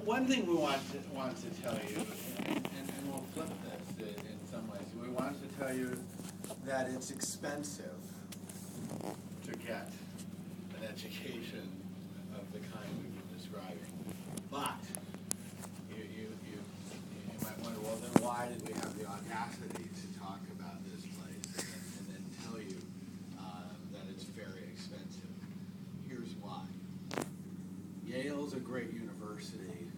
one thing we want to tell you, and we'll flip this in some ways, we want to tell you that it's expensive to get an education of the kind we've been describing. But you might wonder, well, then why did we have the audacity to talk about this place and then tell you that it's very expensive? Here's why. Yale's a great university,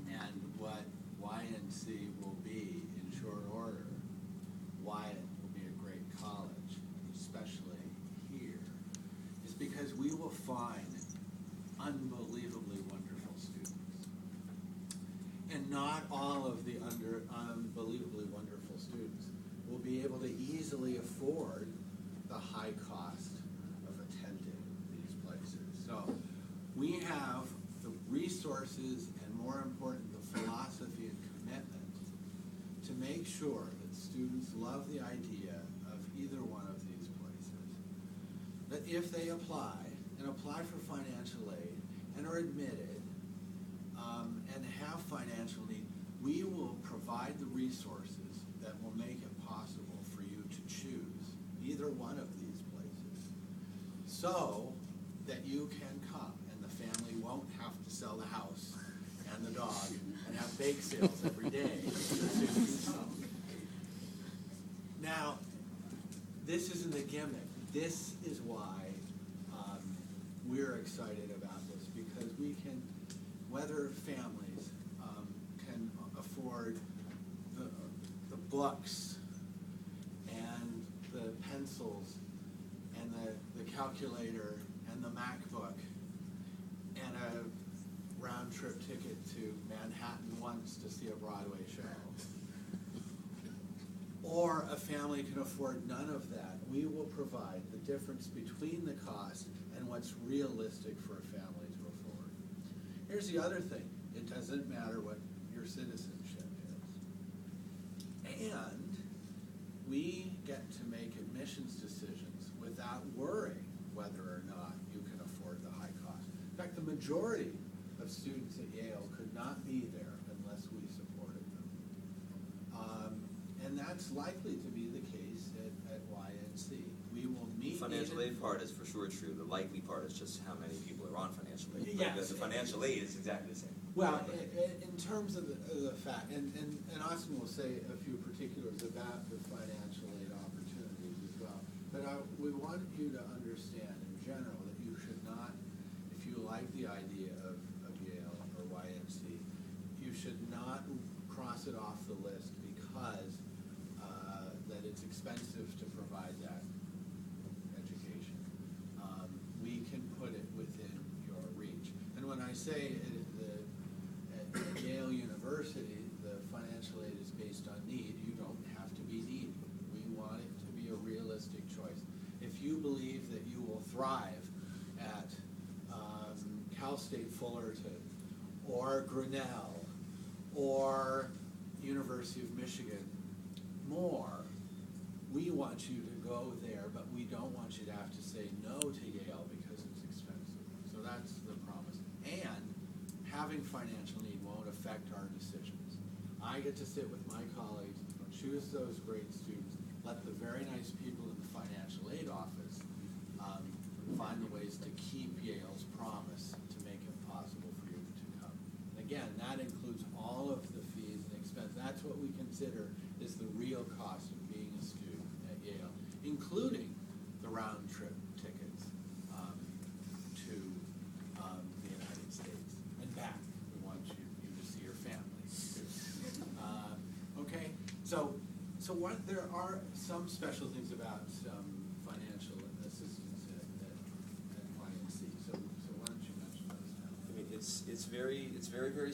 and what YNC will be in short order, Wyatt will be a great college, especially here, is because we will find unbelievably wonderful students. And not all of the unbelievably wonderful students will be able to easily afford the high cost of attending these places. So we have the resources and, more important, the philosophy and commitment to make sure that students love the idea of either one of these places. That if they apply, and apply for financial aid, and are admitted, and have financial need, we will provide the resources that will make it possible for you to choose either one of these places, so that you can come and the family won't have to sell the house and the dog and have bake sales every day. Now, this isn't a gimmick. This is why we're excited about this, because we can, whether families can afford the books and the pencils and the calculator and the MacBook and a round-trip ticket to Manhattan once to see a Broadway show, or a family can afford none of that, we will provide the difference between the cost and what's realistic for a family to afford. Here's the other thing. It doesn't matter what your citizenship is. And we get to make admissions decisions without worrying whether or not you can afford the high cost. In fact, the majority of students at Yale could not be there unless we supported them. And that's likely to be the case at YNC. We will meet. The financial aid part is for sure true. The likely part is just how many people are on financial aid. Yes. Because the financial aid is exactly the same. Well, in terms of the fact, and Austin will say a few particulars about the financial aid opportunities as well, but we want you to understand in general that you should not, if you like the idea of Yale or YNC, you should not cross it off the list because that it's expensive to provide that education. We can put it within your reach. And when I say at Yale University, the financial aid is based on need, you don't have to be needy. We want it to be a realistic choice. If you believe that you will thrive at Cal State Fullerton or Grinnell or University of Michigan more, we want you to go there, but we don't want you to have to say no to Yale because it's expensive. So that's the promise. And having financial need won't affect our decisions. I get to sit with my colleagues, choose those great students, let the very nice people in the financial aid office find the ways to keep Yale's promise to make it possible for you to come. And again, that includes all of the fees and expense. That's what we consider is the real cost of being a student at Yale, including the round-trip tickets to the United States and back. We want you to see your family too. Okay, so there are some special things about financial assistance at YNC. So why don't you mention those now? I mean, it's very